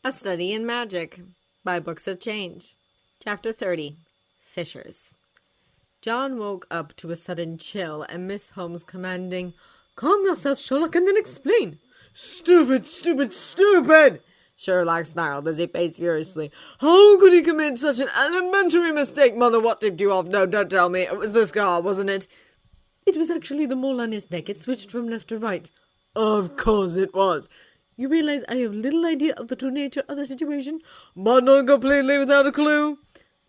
A Study in Magic by Books of Change. Chapter 30. Fishers. John woke up to a sudden chill and Miss Holmes commanding, "Calm yourself, Sherlock, and then explain." "Stupid, stupid, stupid!" Sherlock snarled as he paced furiously. "How could he commit such an elementary mistake? Mother, what tipped you off? No, don't tell me. It was the scar, wasn't it?" "It was actually the mole on his neck. It switched from left to right." "Of course it was." "You realize I have little idea of the true nature of the situation?" "But not completely without a clue."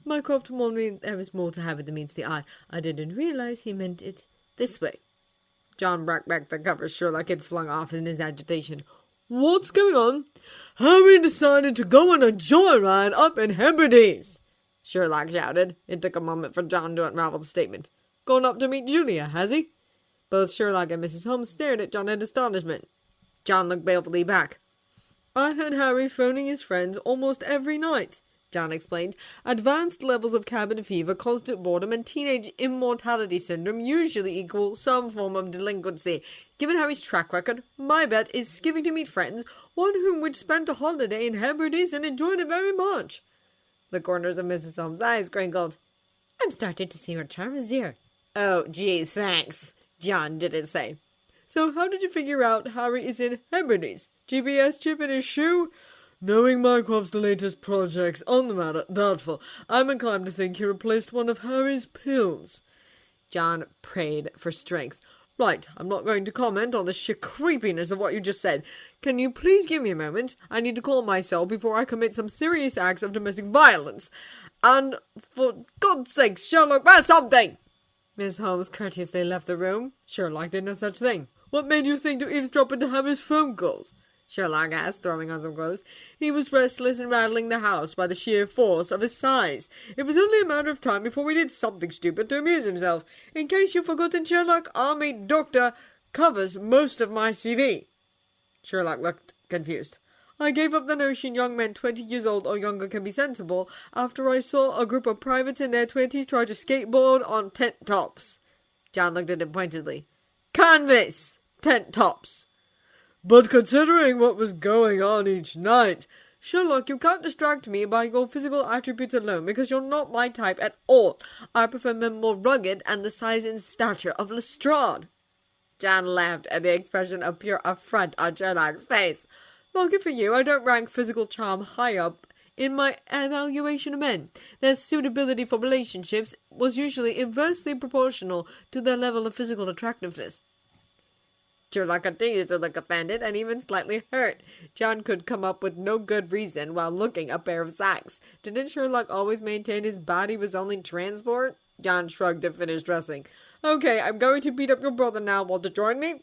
"Mycroft warned me there was more to have it than meets the eye. I didn't realize he meant it this way." John brought back the cover Sherlock had flung off in his agitation. "What's going on?" "Harry decided to go on a joyride up in Hebrides," Sherlock shouted. It took a moment for John to unravel the statement. "Gone up to meet Julia, has he?" Both Sherlock and Mrs. Holmes stared at John in astonishment. John looked balefully back. "I had Harry phoning his friends almost every night," John explained. "Advanced levels of cabin fever, constant boredom, and teenage immortality syndrome usually equal some form of delinquency. Given Harry's track record, my bet is skipping to meet friends, one whom we'd spent a holiday in Hebrides and enjoyed it very much." The corners of Mrs. Holmes' eyes crinkled. "I'm starting to see your charm is here." "Oh, gee, thanks," John didn't say. "So how did you figure out Harry is in Hebrides? GPS chip in his shoe?" "Knowing Mycroft's latest projects on the matter, doubtful. I'm inclined to think he replaced one of Harry's pills." John prayed for strength. "Right, I'm not going to comment on the sheer creepiness of what you just said. Can you please give me a moment? I need to calm myself before I commit some serious acts of domestic violence. And, for God's sake, Sherlock, wear something!" Miss Holmes courteously left the room. Sherlock did no such thing. "What made you think to eavesdrop into Harry's phone calls?" Sherlock asked, throwing on some clothes. "He was restless and rattling the house by the sheer force of his size. It was only a matter of time before we did something stupid to amuse himself. In case you've forgotten, Sherlock, Army Doctor covers most of my CV." Sherlock looked confused. "I gave up the notion young men 20 years old or younger can be sensible after I saw a group of privates in their 20s try to skateboard on tent tops." John looked at him pointedly. "Canvas! Tent tops!" "But considering what was going on each night..." "Sherlock, you can't distract me by your physical attributes alone, because you're not my type at all. I prefer men more rugged and the size and stature of Lestrade." John laughed at the expression of pure affront on Sherlock's face. "Lucky for you, I don't rank physical charm high up in my evaluation of men. Their suitability for relationships was usually inversely proportional to their level of physical attractiveness." Sherlock continued to look offended and even slightly hurt. John could come up with no good reason while looking a pair of sacks. Didn't Sherlock always maintain his body was only transport? John shrugged and finished dressing. "Okay, I'm going to beat up your brother now. Want to join me?"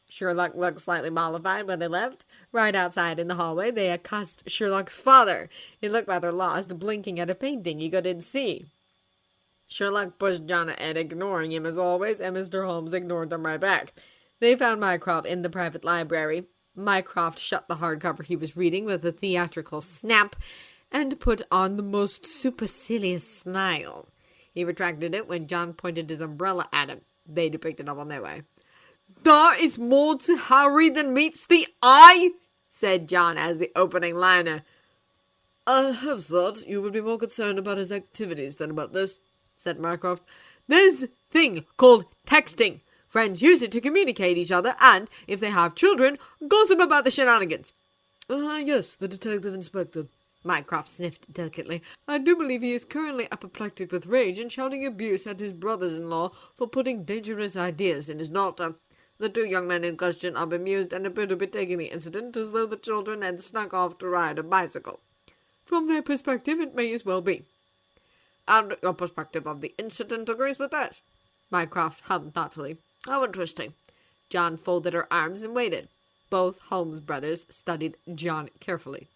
Sherlock looked slightly mollified when they left. Right outside in the hallway, they accosted Sherlock's father. He looked rather lost, blinking at a painting he couldn't see. Sherlock pushed John ahead, ignoring him as always, and Mr. Holmes ignored them right back. They found Mycroft in the private library. Mycroft shut the hardcover he was reading with a theatrical snap and put on the most supercilious smile. He retracted it when John pointed his umbrella at him. They picked it up on their way. "There is more to Harry than meets the eye," said John as the opening liner. "I have thought you would be more concerned about his activities than about this," said Mycroft. "There's a thing called texting. Friends use it to communicate each other and, if they have children, gossip about the shenanigans." Yes, the detective inspector," Mycroft sniffed delicately. "I do believe he is currently apoplectic with rage and shouting abuse at his brothers-in-law for putting dangerous ideas in his daughter. The two young men in question are bemused and appear to be taking the incident as though the children had snuck off to ride a bicycle." "From their perspective, it may as well be." "And your perspective of the incident agrees with that?" Mycroft hummed thoughtfully. "How interesting." John folded her arms and waited. Both Holmes brothers studied John carefully.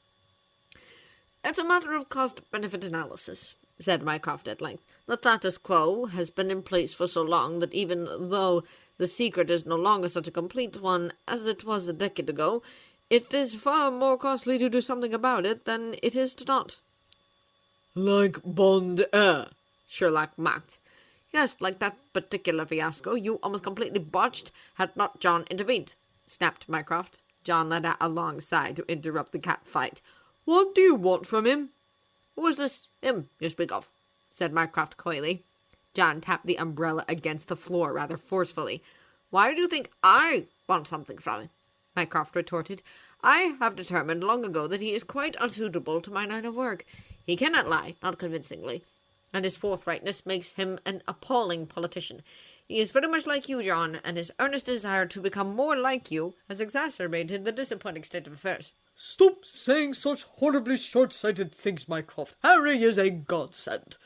"It's a matter of cost-benefit analysis," said Mycroft at length. "The status quo has been in place for so long that even though the secret is no longer such a complete one as it was a decade ago, it is far more costly to do something about it than it is to not." "Like Bond Air," Sherlock mocked. "Yes, like that particular fiasco you almost completely botched had not John intervened," snapped Mycroft. John let out a long sigh to interrupt the cat fight. What do you want from him? Who is this him you speak of? Said Mycroft coyly. John tapped the umbrella against the floor rather forcefully. Why do you think I want something from him? Mycroft retorted. I have determined long ago that he is quite unsuitable to my line of work. He cannot lie, not convincingly, and his forthrightness makes him an appalling politician. He is very much like you, John, and his earnest desire to become more like you has exacerbated the disappointing state of affairs. Stop saying such horribly short-sighted things, Mycroft. Harry is a godsend.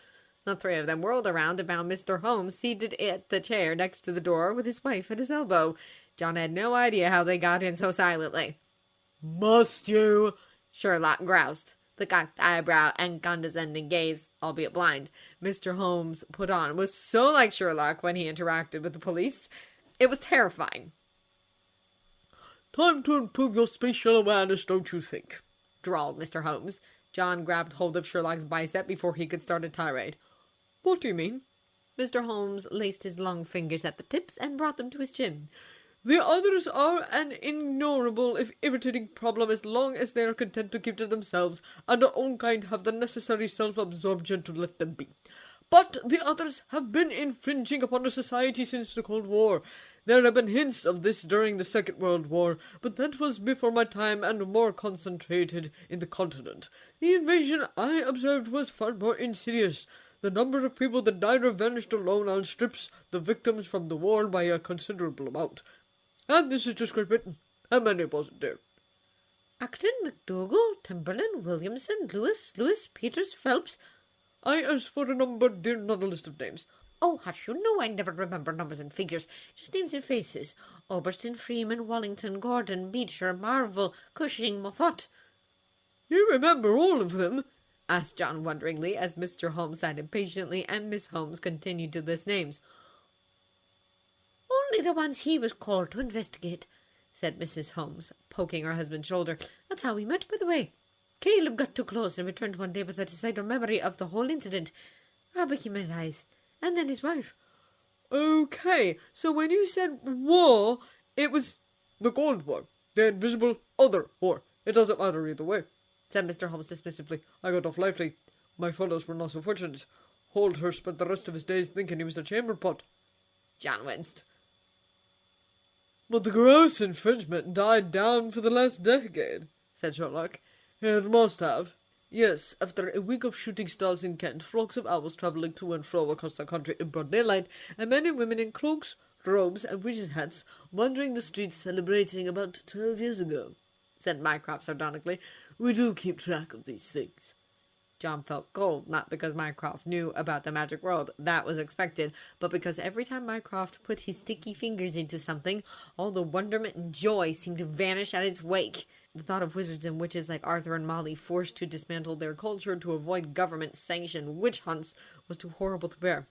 The three of them whirled around and found Mr. Holmes seated at the chair next to the door with his wife at his elbow. John had no idea how they got in so silently. Must you? Sherlock groused. The cocked eyebrow and condescending gaze, albeit blind, Mr. Holmes put on was so like Sherlock when he interacted with the police. It was terrifying. Time to improve your spatial awareness, don't you think? Drawled Mr. Holmes. John grabbed hold of Sherlock's bicep before he could start a tirade. What do you mean? Mr. Holmes laced his long fingers at the tips and brought them to his chin. The others are an ignorable, if irritating problem as long as they are content to keep to themselves, and our own kind have the necessary self-absorption to let them be. But the others have been infringing upon our society since the Cold War. There have been hints of this during the Second World War, but that was before my time and more concentrated in the continent. The invasion I observed was far more insidious. The number of people that died or vanished alone outstrips the victims from the war by a considerable amount. And this is just Great Britain. How many wasn't there? Acton, MacDougall, Timberland, Williamson, Lewis, Peters, Phelps. I asked for a number, dear, not a list of names. Oh, hush, you know I never remember numbers and figures. Just names and faces. Oberston, Freeman, Wallington, Gordon, Beecher, Marvel, Cushing, Moffat. You remember all of them? Asked John wonderingly as Mr. Holmes sat impatiently and Miss Holmes continued to list names. Only the ones he was called to investigate, said Mrs. Holmes, poking her husband's shoulder. That's how we met, by the way. Caleb got too close and returned one day with a decided memory of the whole incident. I became his eyes, and then his wife. Okay, so when you said war, it was the Cold War, the invisible other war. It doesn't matter either way, said Mr. Holmes dismissively. I got off lightly. My fellows were not so fortunate. Holdhurst spent the rest of his days thinking he was the chamber pot. John winced. But the gross infringement died down for the last decade, said Sherlock. It must have. Yes, after a week of shooting stars in Kent, flocks of owls travelling to and fro across the country in broad daylight, and men and women in cloaks, robes, and witches' hats wandering the streets celebrating about 12 years ago, said Mycroft sardonically. We do keep track of these things. John felt cold, not because Mycroft knew about the magic world, that was expected, but because every time Mycroft put his sticky fingers into something, all the wonderment and joy seemed to vanish at its wake. The thought of wizards and witches like Arthur and Molly forced to dismantle their culture to avoid government-sanctioned witch hunts was too horrible to bear.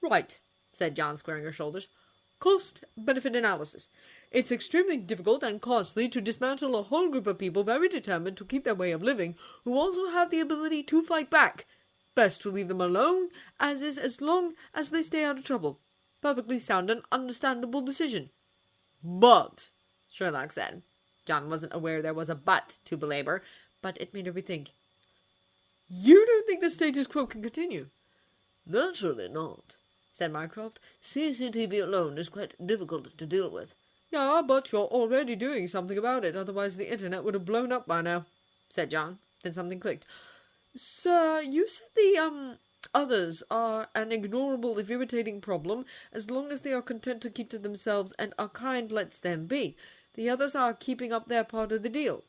Right, said John, squaring her shoulders. Cost-benefit analysis. It's extremely difficult and costly to dismantle a whole group of people very determined to keep their way of living, who also have the ability to fight back. Best to leave them alone, as long as they stay out of trouble. Perfectly sound and understandable decision. But, Sherlock said. John wasn't aware there was a but to belabor, but it made her rethink. You don't think the status quo can continue? Naturally not, said Mycroft. CCTV alone is quite difficult to deal with. Yeah, but you're already doing something about it, otherwise the internet would have blown up by now, said John. Then something clicked. Sir, you said the, others are an ignorable if irritating problem, as long as they are content to keep to themselves and our kind lets them be. The others are keeping up their part of the deal.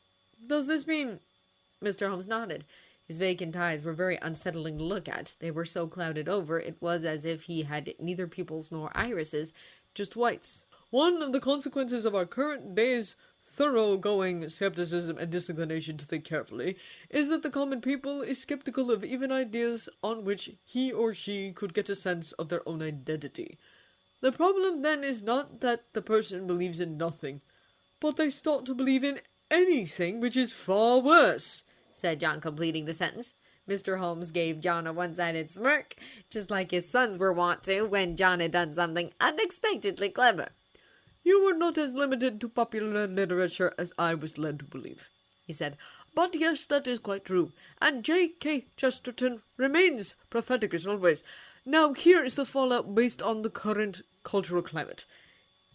Does this mean... Mr. Holmes nodded. His vacant eyes were very unsettling to look at. They were so clouded over, it was as if he had neither pupils nor irises, just whites. One of the consequences of our current day's thorough-going skepticism and disinclination to think carefully is that the common people is skeptical of even ideas on which he or she could get a sense of their own identity. The problem, then, is not that the person believes in nothing, but they start to believe in anything, which is far worse, said John, completing the sentence. Mr. Holmes gave John a one-sided smirk, just like his sons were wont to when John had done something unexpectedly clever. You were not as limited to popular literature as I was led to believe, he said. But yes, that is quite true. And J.K. Chesterton remains prophetic as always. Now here is the fallout based on the current cultural climate.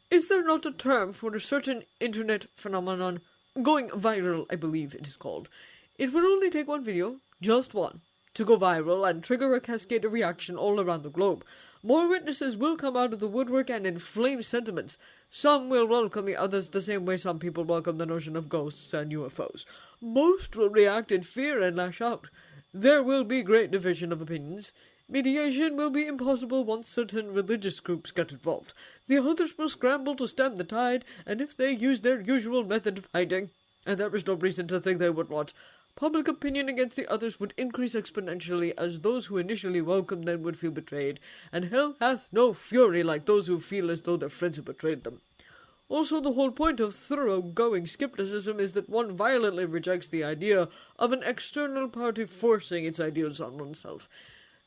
Is there not a term for a certain internet phenomenon, going viral, I believe it is called? It will only take one video, just one, to go viral and trigger a cascade of reaction all around the globe. More witnesses will come out of the woodwork and inflame sentiments. Some will welcome the others the same way some people welcome the notion of ghosts and UFOs. Most will react in fear and lash out. There will be great division of opinions. Mediation will be impossible once certain religious groups get involved. The others will scramble to stem the tide, and if they use their usual method of hiding, and there is no reason to think they would not, public opinion against the others would increase exponentially, as those who initially welcomed them would feel betrayed, and hell hath no fury like those who feel as though their friends have betrayed them. Also, the whole point of thorough-going skepticism is that one violently rejects the idea of an external party forcing its ideals on oneself,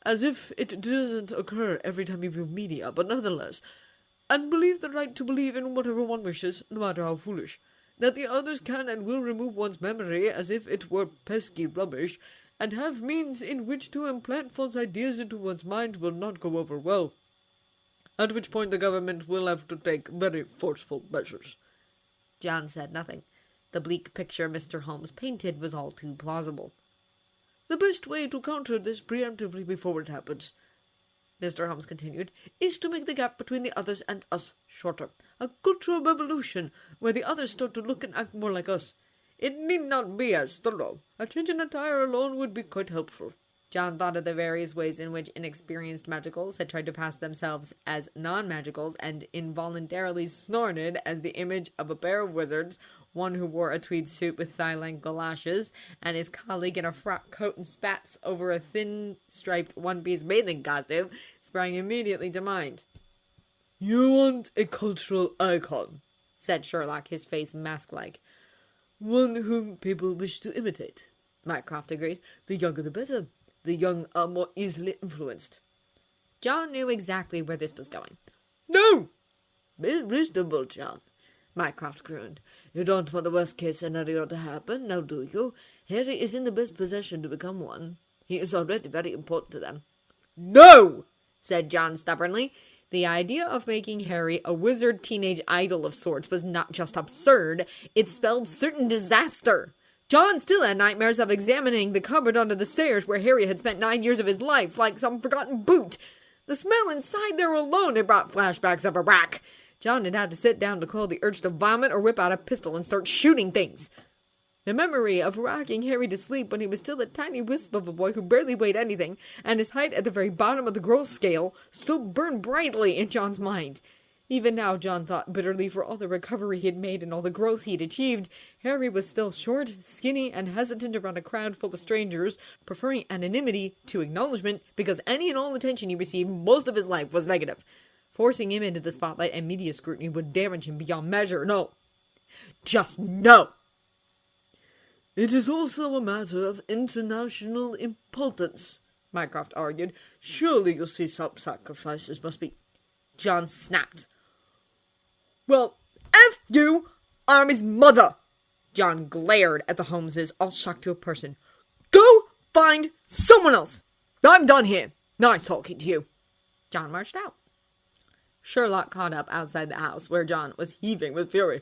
as if it doesn't occur every time you view media, but nevertheless, and believe the right to believe in whatever one wishes, no matter how foolish, that the others can and will remove one's memory as if it were pesky rubbish, and have means in which to implant false ideas into one's mind will not go over well, at which point the government will have to take very forceful measures. John said nothing. The bleak picture Mr. Holmes painted was all too plausible. The best way to counter this preemptively before it happens, Mr. Holmes continued, is to make the gap between the others and us shorter. A cultural revolution, where the others start to look and act more like us. It need not be as thorough. A change in attire alone would be quite helpful. John thought of the various ways in which inexperienced magicals had tried to pass themselves as non-magicals and involuntarily snorted as the image of a pair of wizards, one who wore a tweed suit with thigh-length galoshes, and his colleague in a frock coat and spats over a thin, striped one-piece bathing costume, sprang immediately to mind. "You want a cultural icon," said Sherlock, his face mask-like. "One whom people wish to imitate," Mycroft agreed. "The younger the better. The young are more easily influenced." John knew exactly where this was going. "No! Be reasonable, John," Mycroft crooned. "You don't want the worst-case scenario to happen, now do you? Harry is in the best position to become one. He is already very important to them." "No!" said John stubbornly. The idea of making Harry a wizard teenage idol of sorts was not just absurd, it spelled certain disaster. John still had nightmares of examining the cupboard under the stairs where Harry had spent 9 years of his life, like some forgotten boot. The smell inside there alone had brought flashbacks of a rack. John had had to sit down to quell the urge to vomit or whip out a pistol and start shooting things. The memory of rocking Harry to sleep when he was still a tiny wisp of a boy who barely weighed anything, and his height at the very bottom of the growth scale, still burned brightly in John's mind. Even now, John thought bitterly, for all the recovery he had made and all the growth he had achieved, Harry was still short, skinny, and hesitant around a crowd full of strangers, preferring anonymity to acknowledgement because any and all attention he received most of his life was negative. Forcing him into the spotlight and media scrutiny would damage him beyond measure. No. Just no! "It is also a matter of international importance," Mycroft argued. "Surely you see some sacrifices must be—" John snapped. "Well, F you! I'm his mother!" John glared at the Holmeses, all shocked to a person. "Go find someone else! I'm done here. Nice talking to you." John marched out. Sherlock caught up outside the house, where John was heaving with fury.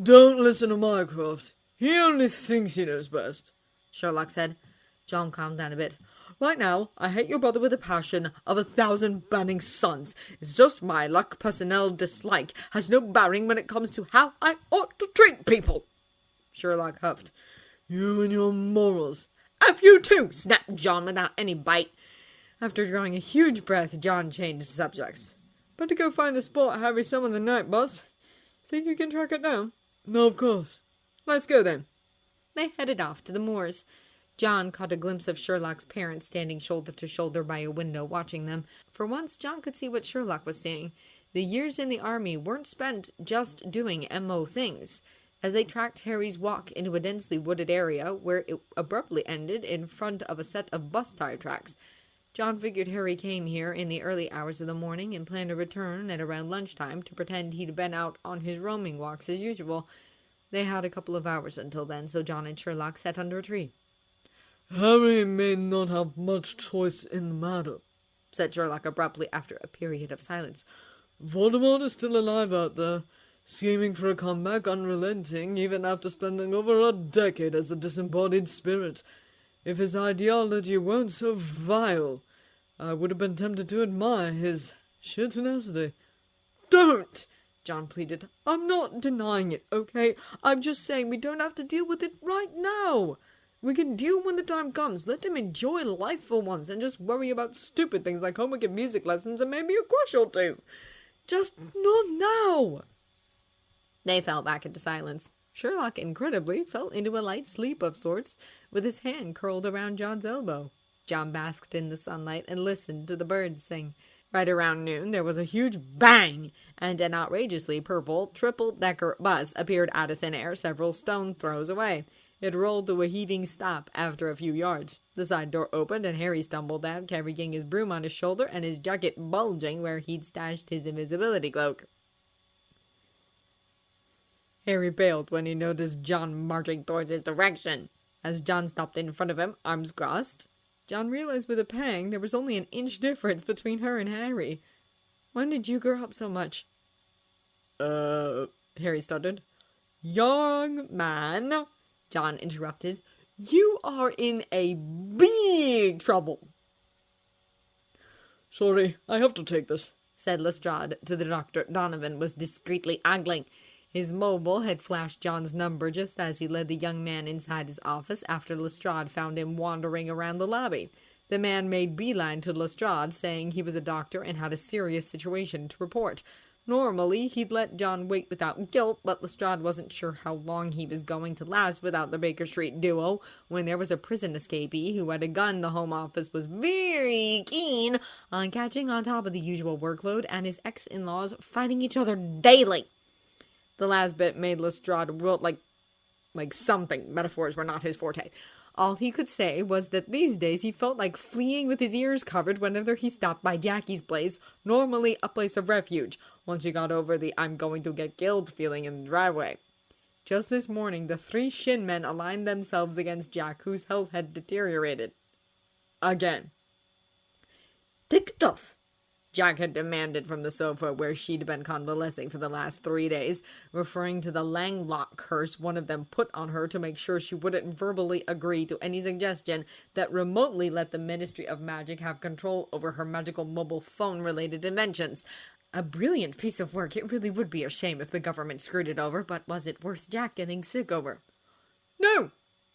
"Don't listen to Mycroft. He only thinks he knows best," Sherlock said. John calmed down a bit. "Right now, I hate your brother with the passion of 1,000 burning suns. It's just my luck personnel dislike has no bearing when it comes to how I ought to treat people." Sherlock huffed. "You and your morals." "F you too," snapped John without any bite. After drawing a huge breath, John changed subjects. "Better go find the spot Harry summoned the night, boss. Think you can track it down?" "No, of course." "Let's go then." They headed off to the moors. John caught a glimpse of Sherlock's parents standing shoulder to shoulder by a window watching them. For once, John could see what Sherlock was seeing. The years in the army weren't spent just doing MO things. As they tracked Harry's walk into a densely wooded area where it abruptly ended in front of a set of bus tire tracks, John figured Harry came here in the early hours of the morning and planned to return at around lunchtime to pretend he'd been out on his roaming walks as usual. They had a couple of hours until then, so John and Sherlock sat under a tree. "Harry may not have much choice in the matter," said Sherlock abruptly after a period of silence. "Voldemort is still alive out there, scheming for a comeback, unrelenting, even after spending over a decade as a disembodied spirit. If his ideology weren't so vile, I would have been tempted to admire his sheer tenacity." "Don't!" John pleaded. "I'm not denying it, okay? I'm just saying we don't have to deal with it right now. We can deal when the time comes. Let him enjoy life for once and just worry about stupid things like homework and music lessons and maybe a crush or two. Just not now." They fell back into silence. Sherlock, incredibly, fell into a light sleep of sorts, with his hand curled around John's elbow. John basked in the sunlight and listened to the birds sing. Right around noon, there was a huge bang, and an outrageously purple triple-decker bus appeared out of thin air several stone throws away. It rolled to a heaving stop after a few yards. The side door opened, and Harry stumbled out, carrying his broom on his shoulder and his jacket bulging where he'd stashed his invisibility cloak. Harry paled when he noticed John marching towards his direction. As John stopped in front of him, arms crossed, John realized with a pang there was only an inch difference between her and Harry. "When did you grow up so much?" Harry stuttered. "Young man," John interrupted, "you are in a big trouble." "Sorry, I have to take this," said Lestrade to the doctor. Donovan was discreetly ogling. His mobile had flashed John's number just as he led the young man inside his office after Lestrade found him wandering around the lobby. The man made beeline to Lestrade, saying he was a doctor and had a serious situation to report. Normally, he'd let John wait without guilt, but Lestrade wasn't sure how long he was going to last without the Baker Street duo. When there was a prison escapee who had a gun, the Home Office was very keen on catching on top of the usual workload, and his ex-in-laws fighting each other daily. The last bit made Lestrade wilt like something. Metaphors were not his forte. All he could say was that these days he felt like fleeing with his ears covered whenever he stopped by Jackie's place, normally a place of refuge, once he got over the "I'm going to get killed" feeling in the driveway. Just this morning, the three Shin men aligned themselves against Jack, whose health had deteriorated. Again. "Ticked off," Jack had demanded from the sofa where she'd been convalescing for the last 3 days, referring to the Langlock curse one of them put on her to make sure she wouldn't verbally agree to any suggestion that remotely let the Ministry of Magic have control over her magical mobile phone-related inventions. A brilliant piece of work. It really would be a shame if the government screwed it over, but was it worth Jack getting sick over? "No,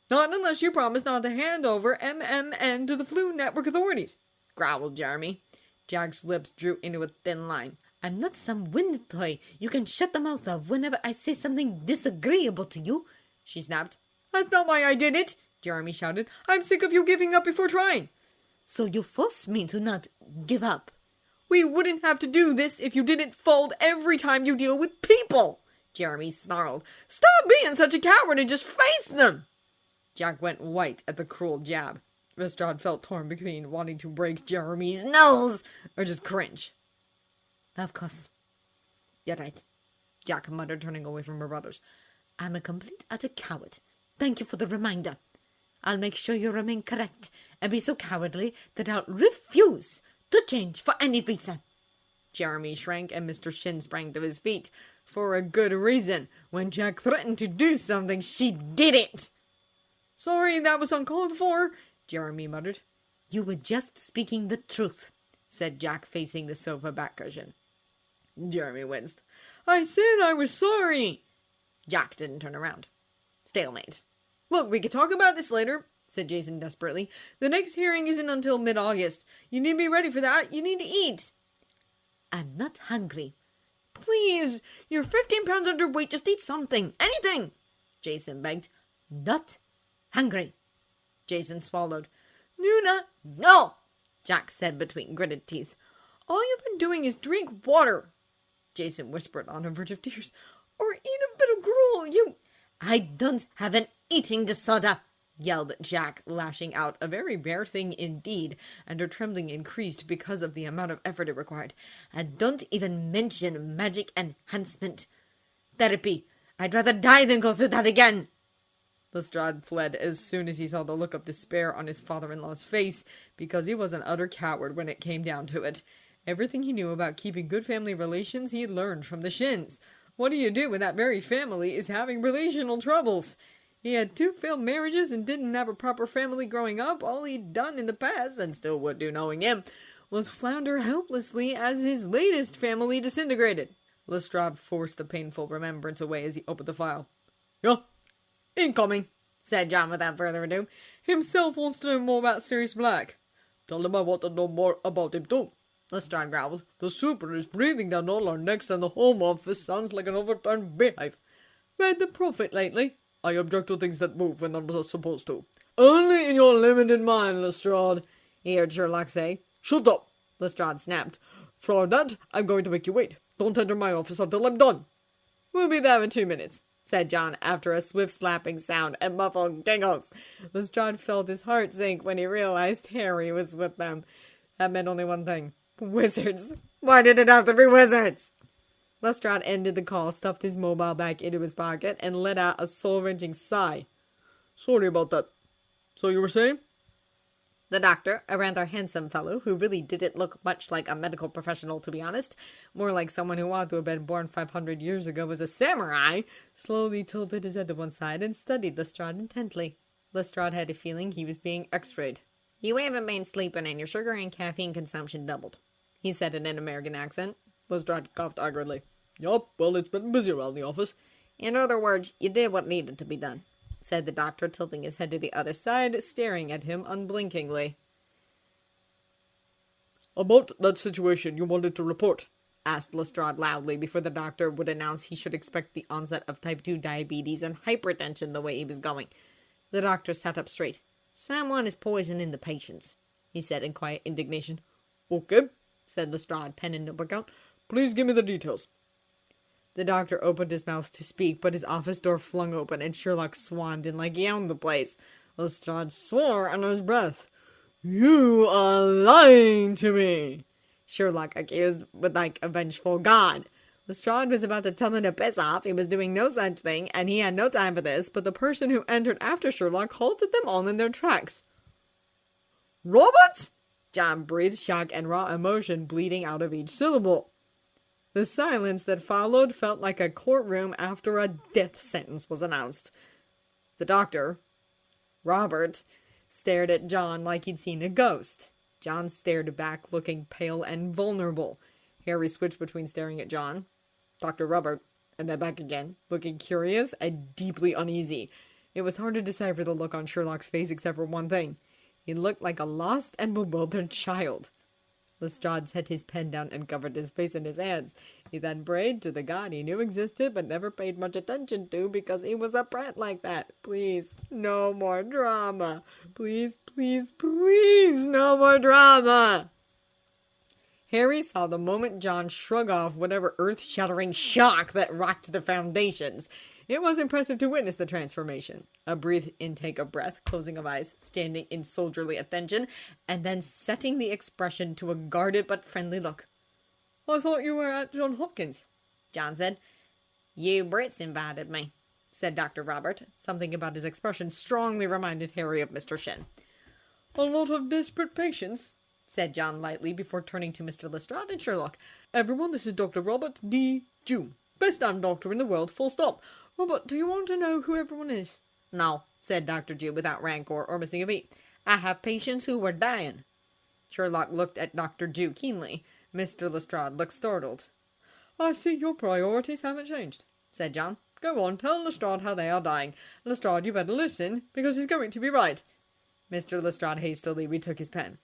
not unless you promise not to hand over MMN to the Flu Network authorities," growled Jeremy. Jack's lips drew into a thin line. "I'm not some wind toy you can shut the mouth of whenever I say something disagreeable to you," she snapped. "That's not why I did it," Jeremy shouted. "I'm sick of you giving up before trying." "So you force me to not give up." "We wouldn't have to do this if you didn't fold every time you deal with people," Jeremy snarled. "Stop being such a coward and just face them." Jack went white at the cruel jab. Lestrade felt torn between wanting to break Jeremy's nose or just cringe. "Of course. You're right," Jack muttered, turning away from her brothers. "I'm a complete utter coward. Thank you for the reminder. I'll make sure you remain correct and be so cowardly that I'll refuse to change for any reason." Jeremy shrank and Mr. Shin sprang to his feet. For a good reason. When Jack threatened to do something, she did it. "Sorry, that was uncalled for," Jeremy muttered. "You were just speaking the truth," said Jack, facing the sofa back cushion. Jeremy winced. "I said I was sorry." Jack didn't turn around. Stalemate. "Look, we could talk about this later," said Jason desperately. "The next hearing isn't until mid-August. You need to be ready for that. You need to eat." "I'm not hungry." "Please, you're 15 pounds underweight. Just eat something. Anything," Jason begged. "Not hungry." Jason swallowed. "Nuna, no," Jack said between gritted teeth. "All you've been doing is drink water," Jason whispered on the verge of tears. "Or eat a bit of gruel. "I don't have an eating disorder," yelled Jack, lashing out, a very rare thing indeed, and her trembling increased because of the amount of effort it required. "And don't even mention magic enhancement therapy. I'd rather die than go through that again. Lestrade fled as soon as he saw the look of despair on his father-in-law's face, because he was an utter coward when it came down to it. Everything he knew about keeping good family relations he learned from the Shins. What do you do when that very family is having relational troubles? He had 2 failed marriages and didn't have a proper family growing up. All he'd done in the past, and still would do knowing him, was flounder helplessly as his latest family disintegrated. Lestrade forced the painful remembrance away as he opened the file. "Yeah, incoming," said John without further ado. "Himself wants to know more about Sirius Black." "Tell him I want to know more about him too," Lestrade growled. "The super is breathing down all our necks and the Home Office sounds like an overturned beehive. Read the Prophet lately? I object to things that move when they're not supposed to." "Only in your limited mind, Lestrade," he heard Sherlock say. "Shut up," Lestrade snapped. "For that, I'm going to make you wait. Don't enter my office until I'm done." "We'll be there in 2 minutes," said John, after a swift slapping sound and muffled giggles. Lestrade felt his heart sink when he realized Harry was with them. That meant only one thing. Wizards. Why did it have to be wizards? Lestrade ended the call, stuffed his mobile back into his pocket, and let out a soul-wrenching sigh. "Sorry about that. So you were saying?" The doctor, a rather handsome fellow who really didn't look much like a medical professional, to be honest, more like someone who ought to have been born 500 years ago as a samurai, slowly tilted his head to one side and studied Lestrade intently. Lestrade had a feeling he was being x-rayed. "You haven't been sleeping and your sugar and caffeine consumption doubled," he said in an American accent. Lestrade coughed awkwardly. "Yup, well, it's been busy around the office." "In other words, you did what needed to be done," said the doctor, tilting his head to the other side, staring at him unblinkingly. "About that situation you wanted to report?" asked Lestrade loudly before the doctor would announce he should expect the onset of type 2 diabetes and hypertension the way he was going. The doctor sat up straight. "Someone is poisoning the patients," he said in quiet indignation. "Okay," said Lestrade, pen and notebook out. "Please give me the details." The doctor opened his mouth to speak, but his office door flung open and Sherlock swaned in like he owned the place. Lestrade swore under his breath. "You are lying to me," Sherlock accused with like a vengeful god. Lestrade was about to tell him to piss off. He was doing no such thing, and he had no time for this, but the person who entered after Sherlock halted them all in their tracks. "Robert?" John breathed, shock and raw emotion bleeding out of each syllable. The silence that followed felt like a courtroom after a death sentence was announced. The doctor, Robert, stared at John like he'd seen a ghost. John stared back, looking pale and vulnerable. Harry switched between staring at John, Dr. Robert, and then back again, looking curious and deeply uneasy. It was hard to decipher the look on Sherlock's face except for one thing. He looked like a lost and bewildered child. Lestrade set his pen down and covered his face in his hands. He then prayed to the god he knew existed but never paid much attention to because he was a brat like that. Please, no more drama. Please, please, please, no more drama. Harry saw the moment John shrug off whatever earth-shattering shock that rocked the foundations. It was impressive to witness the transformation. A brief intake of breath, closing of eyes, standing in soldierly attention, and then setting the expression to a guarded but friendly look. "I thought you were at John Hopkins," John said. "You Brits invited me," said Dr. Robert. Something about his expression strongly reminded Harry of Mr. Shin. "A lot of desperate patients," said John lightly before turning to Mr. Lestrade and Sherlock. "Everyone, this is Dr. Robert D. Jew. Best damn doctor in the world, full stop. Robert, do you want to know who everyone is?" "No," said Dr. Jew without rancor or missing a beat. "I have patients who were dying." Sherlock looked at Dr. Jew keenly. Mr. Lestrade looked startled. "I see your priorities haven't changed," said John. "Go on, tell Lestrade how they are dying. Lestrade, you better listen, because he's going to be right." Mr. Lestrade hastily retook his pen.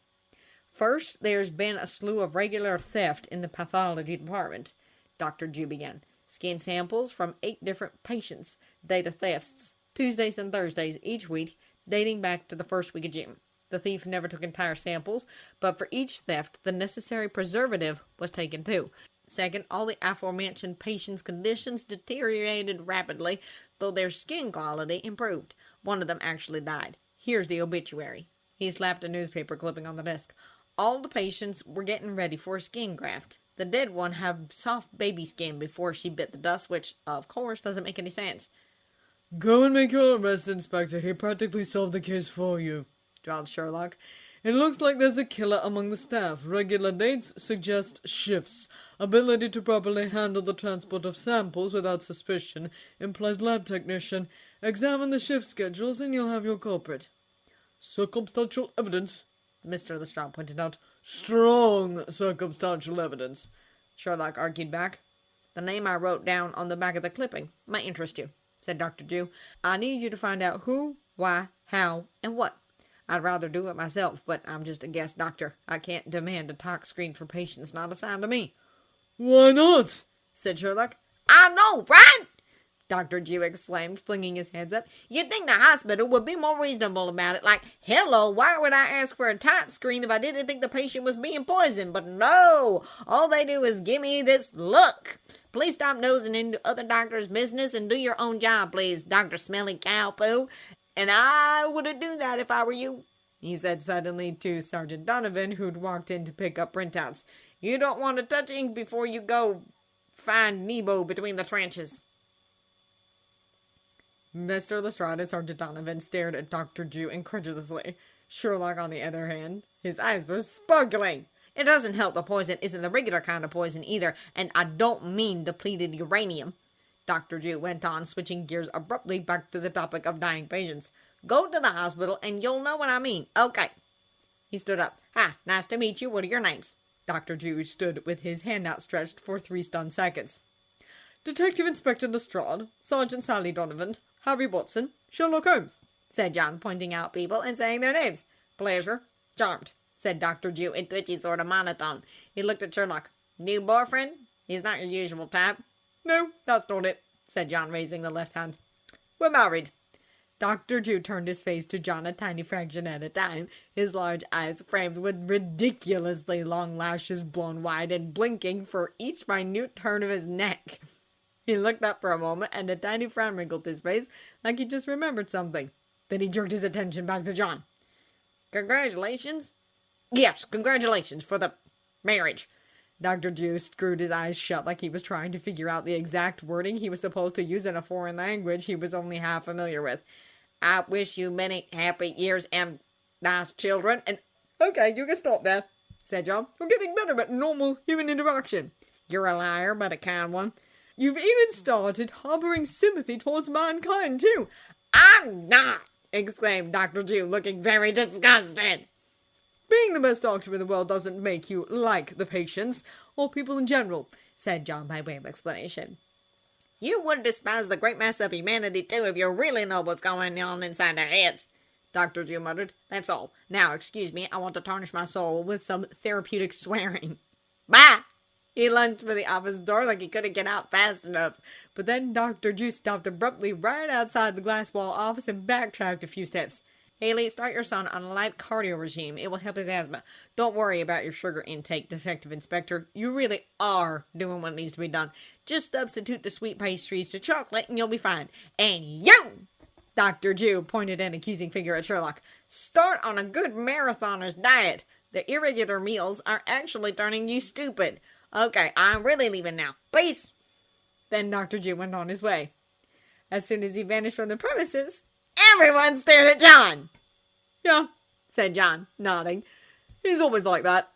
"First, there's been a slew of regular theft in the pathology department," Dr. Jew began. "Skin samples from 8 different patients. Data thefts, Tuesdays and Thursdays each week, dating back to the first week of June. The thief never took entire samples, but for each theft, the necessary preservative was taken too. Second, all the aforementioned patients' conditions deteriorated rapidly, though their skin quality improved. One of them actually died. Here's the obituary." He slapped a newspaper clipping on the desk. All the patients were getting ready for a skin graft. The dead one had soft baby skin before she bit the dust, which, of course, doesn't make any sense. Go and make your arrest, Inspector. He practically solved the case for you, drawled Sherlock. It looks like there's a killer among the staff. Regular dates suggest shifts. Ability to properly handle the transport of samples without suspicion implies lab technician. Examine the shift schedules and you'll have your culprit. Circumstantial evidence, Mr. Lestrade pointed out. Strong circumstantial evidence, Sherlock argued back. The name I wrote down on the back of the clipping might interest you, said Dr. Jew. I need you to find out who, why, how, and what. I'd rather do it myself, but I'm just a guest doctor. I can't demand a talk screen for patients not assigned to me. Why not? Said Sherlock. I know, right? Dr. Jew exclaimed, flinging his hands up. You'd think the hospital would be more reasonable about it. Like, hello, why would I ask for a tight screen if I didn't think the patient was being poisoned? But no, all they do is give me this look. Please stop nosing into other doctors' business and do your own job, please, Dr. Smelly Cowpoo. And I wouldn't do that if I were you, he said suddenly to Sergeant Donovan, who'd walked in to pick up printouts. You don't want to touch ink before you go find Nebo between the trenches. Mr. Lestrade and Sergeant Donovan stared at Dr. Jew incredulously. Sherlock, on the other hand, his eyes were sparkling. It doesn't help the poison isn't the regular kind of poison either, and I don't mean depleted uranium. Dr. Jew went on, switching gears abruptly back to the topic of dying patients. Go to the hospital and you'll know what I mean. Okay. He stood up. Hi, nice to meet you. What are your names? Dr. Jew stood with his hand outstretched for 3 stunned seconds. Detective Inspector Lestrade, Sergeant Sally Donovan, Harry Watson, Sherlock Holmes, said John, pointing out people and saying their names. Pleasure. Charmed, said Dr. Jew in twitchy sort of monotone. He looked at Sherlock. New boyfriend? He's not your usual type. No, that's not it, said John, raising the left hand. We're married. Dr. Jew turned his face to John a tiny fraction at a time, his large eyes framed with ridiculously long lashes blown wide and blinking for each minute turn of his neck. He looked up for a moment, and a tiny frown wrinkled his face, like he just remembered something. Then he jerked his attention back to John. Congratulations? Yes, congratulations for the marriage. Dr. Jew screwed his eyes shut like he was trying to figure out the exact wording he was supposed to use in a foreign language he was only half familiar with. I wish you many happy years and nice children and... Okay, you can stop there, said John. We're getting better at normal human interaction. You're a liar, but a kind one. You've even started harboring sympathy towards mankind, too. I'm not, exclaimed Dr. Jew, looking very disgusted. Being the best doctor in the world doesn't make you like the patients, or people in general, said John by way of explanation. You would despise the great mass of humanity, too, if you really know what's going on inside their heads, Dr. Jew muttered. That's all. Now, excuse me, I want to tarnish my soul with some therapeutic swearing. Bye! He lunged for the office door like he couldn't get out fast enough. But then Dr. Jew stopped abruptly right outside the glass wall office and backtracked a few steps. Haley, start your son on a light cardio regime. It will help his asthma. Don't worry about your sugar intake, Detective Inspector. You really are doing what needs to be done. Just substitute the sweet pastries to chocolate and you'll be fine. And you, Dr. Jew pointed an accusing finger at Sherlock, start on a good marathoner's diet. The irregular meals are actually turning you stupid. Okay, I'm really leaving now. Peace. Then Dr. Jew went on his way. As soon as he vanished from the premises, everyone stared at John. Yeah, said John, nodding. He's always like that.